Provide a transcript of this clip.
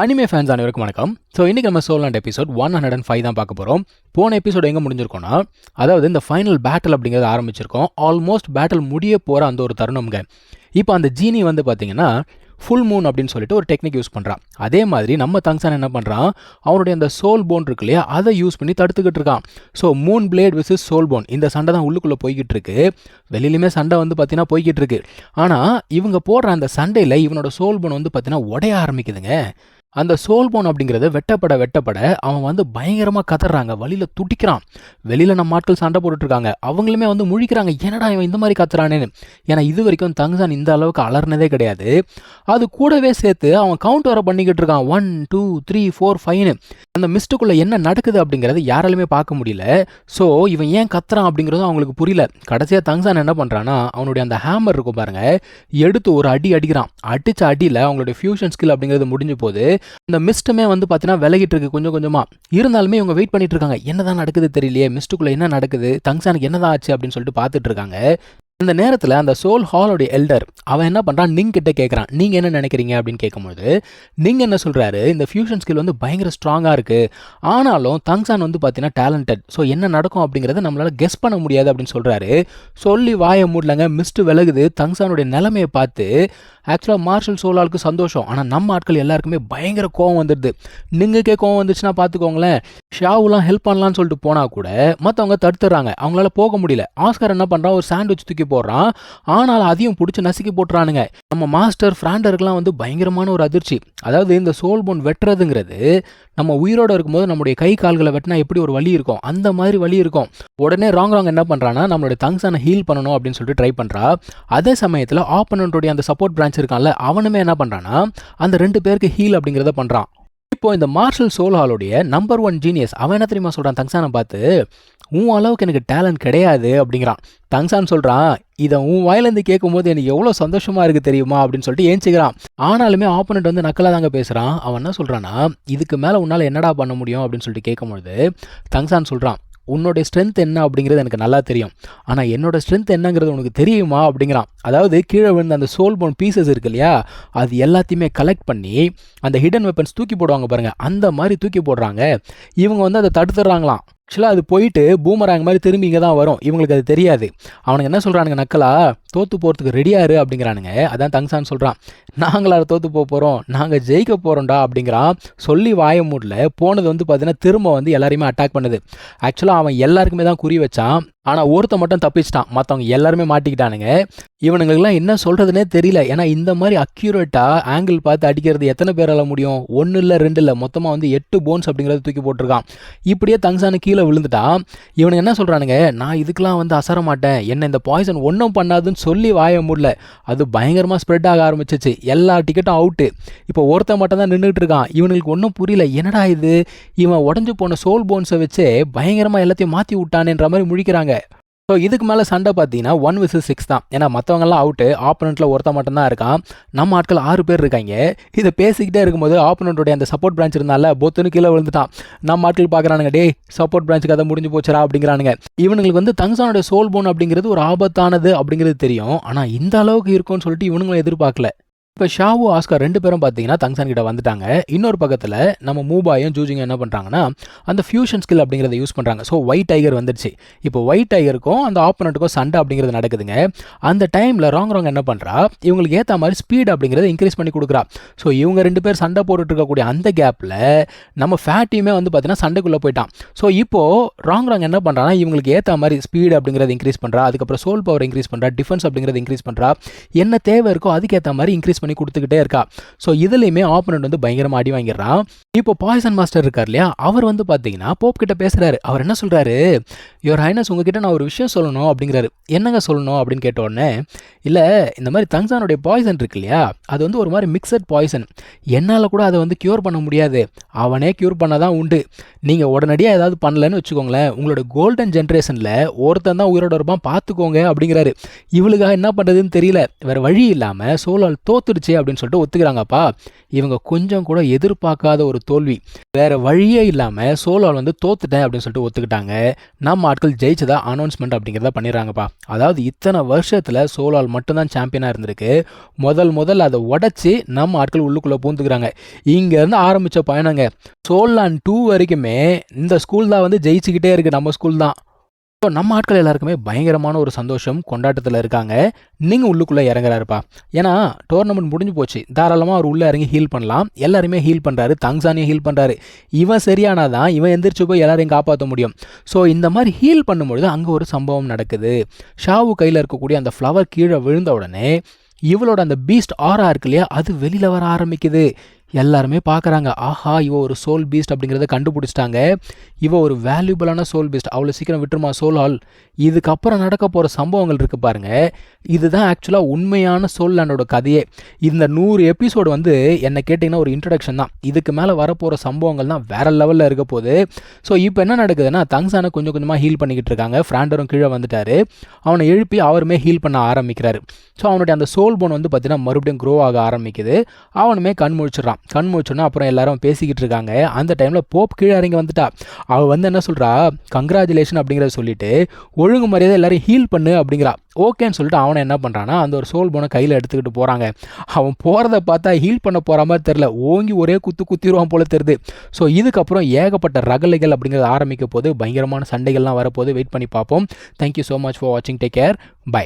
Anime fans அனைவருக்கும் வணக்கம். So இன்றைக்கி நம்ம சோலாண்ட் எபிசோட் 105 தான் பார்க்க போகிறோம். போன எபிசோட் எங்கே முடிஞ்சிருக்கோன்னா, அதாவது இந்த ஃபைனல் பேட்டில் அப்படிங்கிறது ஆரம்பிச்சிருக்கோம். ஆல்மோஸ்ட் பேட்டில் முடிய போகிற அந்த ஒரு தருணம்ங்க. இப்போ அந்த ஜீனி வந்து பார்த்தீங்கன்னா ஃபுல் மூன் அப்படின்னு சொல்லிட்டு ஒரு டெக்னிக் யூஸ் பண்ணுறான். அதே மாதிரி நம்ம தங்சான் என்ன பண்ணுறான், அவனுடைய அந்த சோல் போன் இருக்கு இல்லையா, அதை யூஸ் பண்ணி தடுத்துக்கிட்டு இருக்கான். ஸோ மூன் பிளேட் விசஸ் சோல் போன், இந்த சண்டை தான் உள்ளுக்குள்ளே போய்கிட்டு இருக்கு. வெளியிலுமே சண்டை வந்து பார்த்தீங்கன்னா போய்கிட்டு இருக்கு. ஆனால் இவங்க போடுற அந்த சண்டையில் இவனோட சோல் போன் வந்து பார்த்தீங்கன்னா உடைய ஆரம்பிக்குதுங்க. அந்த சோல் போன் அப்படிங்கிறது வெட்டப்பட அவன் வந்து பயங்கரமாக கத்துறாங்க, வழியில் துடிக்கிறான். வெளியில் நம்ம ஆட்கள் சண்டை போட்டுட்ருக்காங்க, அவங்களுமே வந்து முழிக்கிறாங்க, என்னடா இவன் இந்த மாதிரி கத்துறானேன்னு. ஏன்னா இது வரைக்கும் தங்சான் இந்த அளவுக்கு அலர்னதே கிடையாது. அது கூடவே சேர்த்து அவன் கவுண்ட் வர பண்ணிக்கிட்டு இருக்கான், 1 2 3 4 5ன்னு. அந்த மிஸ்டுக்குள்ளே என்ன நடக்குது அப்படிங்கிறது யாராலுமே பார்க்க முடியல. ஸோ இவன் ஏன் கத்துறான் அப்படிங்கிறதும் அவங்களுக்கு புரியல. கடைசியாக தங்சான் என்ன பண்ணுறான்னா, அவனுடைய அந்த ஹேமர் இருக்கும் பாருங்க, எடுத்து ஒரு அடி அடிக்கிறான். அடித்த அடியில் அவங்களுடைய ஃபியூஷன் ஸ்கில் அப்படிங்கிறது முடிஞ்சு போகுது. இந்த மிஸ்ட்டுமே வந்து பார்த்தீங்கன்னா விலகிட்டு இருக்கு கொஞ்சம் கொஞ்சமாக. இருந்தாலுமே இவங்க வெயிட் பண்ணிட்டு இருக்காங்க, என்னதான் நடக்குது தெரியலையே, மிஸ்ட்டுக்குள்ளே என்ன நடக்குது, தங்சானுக்கு என்னதான் ஆச்சு அப்படின்னு சொல்லிட்டு பார்த்துட்டு இருக்காங்க. இந்த நேரத்தில் அந்த சோல் ஹாலோடைய எல்டர் அவன் என்ன பண்ணுறான், நிங் கிட்ட கேட்குறான், நீங்கள் என்ன நினைக்கிறீங்க அப்படின்னு கேட்கும்போது நீங்க என்ன சொல்கிறாரு, இந்த ஃபியூஷன் ஸ்கில் வந்து பயங்கர ஸ்ட்ராங்காக இருக்குது, ஆனாலும் தங்சான் வந்து பார்த்தீங்கன்னா டேலண்டட். ஸோ என்ன நடக்கும் அப்படிங்கிறத நம்மளால் கெஸ் பண்ண முடியாது அப்படின்னு சொல்கிறாரு. சொல்லி வாயை மூடலங்க, மிஸ்ட்டு விலகுது. தங்சானுடைய நிலைமையை பார்த்து ஆக்சுவலாக மார்ஷல் சோலாலுக்கு சந்தோஷம், ஆனால் நம்ம ஆட்கள் எல்லாருக்குமே பயங்கர கோவம் வந்துடுது. நீங்களுக்கே கோவம் வந்துச்சுன்னா பார்த்துக்கோங்களேன். ஷாவுலாம் ஹெல்ப் பண்ணலான்னு சொல்லிட்டு போனால் கூட மற்றவங்க தடுத்துறாங்க, அவங்களால போக முடியல. ஆஸ்கர் என்ன பண்ணுறான், ஒரு சாண்ட்விச் தூக்கி போடுறான், ஆனால் அதையும் பிடிச்சி நசுக்கி போட்டுறானுங்க. நம்ம மாஸ்டர் ஃப்ராண்டருக்குலாம் வந்து பயங்கரமான ஒரு அதிர்ச்சி. அதாவது இந்த சோல் போன் வெட்டுறதுங்கிறது நம்ம உயிரோடு இருக்கும்போது நம்முடைய கை கால்களை வெட்டினா எப்படி ஒரு வலி இருக்கும், அந்த மாதிரி வலி இருக்கும். உடனே ராங் என்ன பண்ணுறான்னா, நம்மளுடைய தங்சானை ஹீல் பண்ணணும் அப்படின்னு சொல்லிட்டு ட்ரை பண்ணுறா. அதே சமயத்தில் ஆப்பனண்ட்டோடைய அந்த சப்போர்ட் பிரான்ச் இருக்கான்ல, அவனுமே என்ன பண்ணுறான்னா அந்த 2 பேருக்கு ஹீல் அப்படிங்கிறத பண்ணுறான். இப்போ இந்த மார்ஷல் சோல்ஹாலுடைய நம்பர் 1 ஜீனியஸ் அவன் என்ன தெரியுமா சொல்கிறான், தங்சானை பார்த்து, உன் அளவுக்கு எனக்கு டேலண்ட் கிடையாது அப்படிங்கிறான். தங்சான் சொல்கிறான், இதை உன் வாயிலேருந்து கேட்கும்போது எனக்கு எவ்வளோ சந்தோஷமாக இருக்குது தெரியுமா அப்படின்னு சொல்லிட்டு ஏஞ்சிக்கிறான். ஆனாலுமே ஆப்போனண்ட் வந்து நக்கலாக தாங்க பேசுகிறான். அவன் என்ன சொல்கிறான்னா, இதுக்கு மேலே உன்னால் என்னடா பண்ண முடியும் அப்படின்னு சொல்லிட்டு கேட்கும்பொழுது தங்சான் சொல்கிறான், உன்னோட ஸ்ட்ரென்த் என்ன அப்படிங்கிறது எனக்கு நல்லா தெரியும், ஆனால் என்னோட ஸ்ட்ரென்த் என்னங்கிறது உனக்கு தெரியுமா அப்படிங்கிறான். அதாவது கீழே விழுந்த அந்த சோல் போன் பீசஸ் இருக்கு இல்லையா, அது எல்லாத்தையுமே கலெக்ட் பண்ணி அந்த ஹிடன் வெப்பன்ஸ் தூக்கி போடுவாங்க பாருங்கள், அந்த மாதிரி தூக்கி போடுறாங்க. இவங்க வந்து அதை தடுத்துடுறாங்களாம். ஆக்சுவலாக அது போயிட்டு பூமராங் மாதிரி திரும்பி இங்கே தான் வரும், இவங்களுக்கு அது தெரியாது. அவனுக்கு என்ன சொல்கிறானுங்க, நக்கலா தோற்று போகிறதுக்கு ரெடியாரு அப்படிங்கிறானுங்க. அதான் தங்சான் சொல்கிறான், நாங்களால் தோற்று போகிறோம், நாங்கள் ஜெயிக்க போகிறோம்டா அப்படிங்கிறான். சொல்லி வாய மூடல போனது வந்து பார்த்தீங்கன்னா திரும்ப வந்து எல்லாரையுமே அட்டாக் பண்ணுது. ஆக்சுவலாக அவன் எல்லாருக்குமே தான் குறி வச்சான், ஆனால் ஒருத்த மட்டும் தப்பிச்சிட்டான், மற்றவங்க எல்லாருமே மாட்டிக்கிட்டானுங்க. இவனுங்களுக்கெல்லாம் என்ன சொல்கிறதுனே தெரியல. ஏன்னா இந்த மாதிரி அக்யூரேட்டாக ஆங்கிள் பார்த்து அடிக்கிறது எத்தனை பேரால முடியும், 1 இல்லை 2 இல்லை, மொத்தமாக வந்து 8 போன்ஸ் அப்படிங்கிறத தூக்கி போட்டிருக்கான். இப்படியே தங்சானு கீழே விழுந்துட்டான். இவனுக்கு என்ன சொல்கிறானுங்க, நான் இதுக்கெலாம் வந்து அசர மாட்டேன், என்ன இந்த பாய்சன் ஒன்றும் பண்ணாதுன்னு சொல்லி வாய முடியல. அது பயங்கரமாக ஸ்ப்ரெட் ஆக ஆரம்பிச்சிச்சு, எல்லா டிக்கெட்டும் அவுட்டு. இப்போ ஒருத்தன் மட்டும் தான் நின்றுட்டு இருக்கான். இவனுக்கு ஒன்றும் புரியல, என்னடா இது, இவன் உடஞ்சி போன சோல் போன்ஸை வச்சு பயங்கரமாக எல்லாத்தையும் மாற்றி விட்டானேன்ற மாதிரி முழிக்கிறாங்க. ஸோ இதுக்கு மேலே சண்டை பார்த்தீங்கன்னா 1 vs 6 தான். ஏன்னா மற்றவங்கெல்லாம் அவுட்டு, ஆப்போனண்ட்டில் ஒருத்தன் மட்டும்தான் இருக்கான். நம்ம ஆட்கள் 6 பேர் இருக்காங்க. இதை பேசிக்கிட்டே இருக்கும்போது ஆப்போனண்ட்டோடைய அந்த சப்போர்ட் பிரான்ச் இருந்தால பொத்துன்னு கீழே விழுந்துட்டான். நம்ம ஆட்கள் பார்க்குறானுங்க, டே சப்போர்ட் பிரான்ச்சுக்கு அதை முடிஞ்சு போச்சுரா அப்படிங்கிறானுங்க. இவனுங்களுக்கு வந்து தங்சானுடைய சோல் போன் அப்படிங்கிறது ஒரு ஆபத்தானது அப்படிங்கிறது தெரியும், ஆனால் இந்த அளவுக்கு இருக்கும்னு சொல்லிட்டு இவனுங்களும் எதிர்பார்க்கல. இப்போ ஷாவு ஆஸ்கர் 2 பேரும் பார்த்தீங்கன்னா தங்சான் கிட்ட வந்துட்டாங்க. இன்னொரு பக்கத்தில் நம்ம மூபாயும் ஜூஜிங்க என்ன பண்ணுறாங்கன்னா அந்த ஃபியூஷன் ஸ்கில் அப்படிங்கிறத யூஸ் பண்ணுறாங்க. ஸோ ஒயிட் டைகர் வந்துடுச்சு. இப்போ ஒயிட் டைகருக்கும் அந்த ஆப்போனண்ட்டுக்கும் சண்டை அப்படிங்கிறது நடக்குதுங்க. அந்த டைமில் ராங் என்ன பண்ணுறா, இவங்களுக்கு ஏற்ற மாதிரி ஸ்பீட் அப்படிங்கிறத இன்க்ரீஸ் பண்ணி கொடுக்குறா. ஸோ இவங்க 2 பேர் சண்டை போட்டுட்டு இருக்கக்கூடிய அந்த கேப்பில் நம்ம ஃபேட்டியுமே வந்து பார்த்தீங்கன்னா சண்டைக்குள்ளே போயிட்டான். ஸோ இப்போது ராங் என்ன பண்ணுறான்னா, இவங்களுக்கு ஏற்ற மாதிரி ஸ்பீட் அப்படிங்கிறத இன்க்ரீஸ் பண்ணுறா, அதுக்கப்புறம் சோல் பவர் இன்க்ரீஸ் பண்ணுறா, டிஃபென்ஸ் அப்படிங்கிறத இன்க்ரீஸ் பண்ணுறா, என்ன தேவை இருக்கோ அதுக்கேற்ற மாதிரி இன்க்ரீஸ் பண்ணி கொடுத்துக்கிட்டே இருக்கா. ஸோ இதுலையுமே ஆப்போனண்ட் வந்து பயங்கரமாக அடி வாங்கிடுறான். இப்போ பாய்சன் மாஸ்டர் இருக்கார் இல்லையா, அவர் வந்து பார்த்தீங்கன்னா போப் கிட்ட பேசுகிறாரு. அவர் என்ன சொல்கிறாரு, யுவர் ஹைனஸ் உங்ககிட்ட நான் ஒரு விஷயம் சொல்லணும் அப்படிங்கிறாரு. என்னங்க சொல்லணும் அப்படின்னு கேட்ட உடனே, இல்லை இந்த மாதிரி தங்சானுடைய பாய்சன் இருக்கு இல்லையா, அது வந்து ஒரு மாதிரி மிக்சட் பாய்சன், என்னால் கூட அதை வந்து க்யூர் பண்ண முடியாது, அவனே க்யூர் பண்ண தான் உண்டு. நீங்கள் உடனடியாக ஏதாவது பண்ணலன்னு வச்சுக்கோங்களேன், உங்களோட கோல்டன் ஜென்ரேஷனில் ஒருத்தன் தான் உயிரோட இருப்பான், பார்த்துக்கோங்க அப்படிங்கிறாரு. இவளுக்காக என்ன பண்ணுறதுன்னு தெரியல. வேறு வழி இல்லாமல் சோலால் தோத்துட்டு தோத்துடுச்சு அப்படின்னு சொல்லிட்டு ஒத்துக்கிறாங்கப்பா. இவங்க கொஞ்சம் கூட எதிர்பார்க்காத ஒரு தோல்வி, வேற வழியே இல்லாமல் சோலால் வந்து தோத்துட்டேன் அப்படின்னு சொல்லிட்டு ஒத்துக்கிட்டாங்க. நம்ம ஆட்கள் ஜெயிச்சதா அனௌன்ஸ்மெண்ட் அப்படிங்கிறத பண்ணிடுறாங்கப்பா. அதாவது இத்தனை வருஷத்தில் சோலால் மட்டும்தான் சாம்பியனாக இருந்திருக்கு. முதல் அதை உடச்சி நம்ம ஆட்கள் உள்ளுக்குள்ளே பூந்துக்கிறாங்க. இங்கேருந்து ஆரம்பித்த பயணங்க சோலான் 2 வரைக்குமே இந்த ஸ்கூல் தான் வந்து ஜெயிச்சுக்கிட்டே இருக்குது. நம்ம ஸ்கூல் தான். ஸோ நம்ம ஆட்கள் எல்லாருக்குமே பயங்கரமான ஒரு சந்தோஷம் கொண்டாட்டத்தில் இருக்காங்க. நீங்கள் உள்ளுக்குள்ளே இறங்குறாருப்பா. ஏன்னா டோர்னமெண்ட் முடிஞ்சு போச்சு, தாராளமாக அவர் உள்ளே இறங்கி ஹீல் பண்ணலாம். எல்லாருமே ஹீல் பண்ணுறாரு, தங்சானியும் ஹீல் பண்ணுறாரு. இவன் சரியானாதான் இவன் எந்திரிச்சு போய் எல்லாரையும் காப்பாற்ற முடியும். ஸோ இந்த மாதிரி ஹீல் பண்ணும்பொழுது அங்கே ஒரு சம்பவம் நடக்குது. ஷாவு கையில் இருக்கக்கூடிய அந்த ஃப்ளவர் கீழே விழுந்த உடனே இவளோட அந்த பீஸ்ட் ஆரா இருக்கு இல்லையா, அது வெளியில் வர ஆரம்பிக்குது. எல்லாருமே பார்க்குறாங்க, ஆஹா இவ ஒரு சோல் பீஸ்ட் அப்படிங்கிறத கண்டுபிடிச்சிட்டாங்க. இவ ஒரு வேல்யூபிளான சோல் பீஸ்ட், அவ்வளோ சீக்கிரம் விட்டுருமா சோலால்? இதுக்கப்புறம் நடக்க போகிற சம்பவங்கள் இருக்குது பாருங்க, இதுதான் ஆக்சுவலாக உண்மையான சோல் லேண்டோட கதையே. இந்த 100 எபிசோடு வந்து என்ன கேட்டிங்கன்னா ஒரு இன்ட்ரடக்ஷன் தான். இதுக்கு மேலே வரப்போகிற சம்பவங்கள் தான் வேறு லெவலில் இருக்க போகுது. ஸோ இப்போ என்ன நடக்குதுன்னா, தங்சானை கொஞ்சம் கொஞ்சமாக ஹீல் பண்ணிக்கிட்டு இருக்காங்க. ஃப்ராண்டரும் கீழே வந்துட்டார். அவனை எழுப்பி அவருமே ஹீல் பண்ண ஆரம்பிக்கிறாரு. ஸோ அவனுடைய அந்த சோல் போன் வந்து பார்த்திங்கன்னா மறுபடியும் க்ரோ ஆக ஆரம்பிக்குது. அவனுமே கண் முழிச்சிடறான். கண் முழிச்சோன்னா அப்புறம் எல்லாரும் பேசிக்கிட்டு இருக்காங்க. அந்த டைமில் போப் கீழே இறங்கி வந்துட்டா. அவள் வந்து என்ன சொல்கிறா, கங்க்ராச்சுலேஷன் அப்படிங்கிறத சொல்லிட்டு ஒழுங்கு மரியாதை எல்லாரும் ஹீல் பண்ணு அப்படிங்கிறா. ஓகேன்னு சொல்லிட்டு அவனை என்ன பண்ணுறான்னா அந்த ஒரு சோல் போனை கையில் எடுத்துக்கிட்டு போகிறாங்க. அவன் போகிறத பார்த்தா ஹீல் பண்ண போகிற மாதிரி தெரில, ஓங்கி ஒரே குத்திடுவான் போல தெரியுது. ஸோ இதுக்கப்புறம் ஏகப்பட்ட ரகலைகள் அப்படிங்கிறது ஆரம்பிக்க போது, பயங்கரமான சண்டைகள்லாம் வரப்போது. வெயிட் பண்ணி பார்ப்போம். தேங்க்யூ ஸோ மச் ஃபார் வாட்சிங். Take care. பை.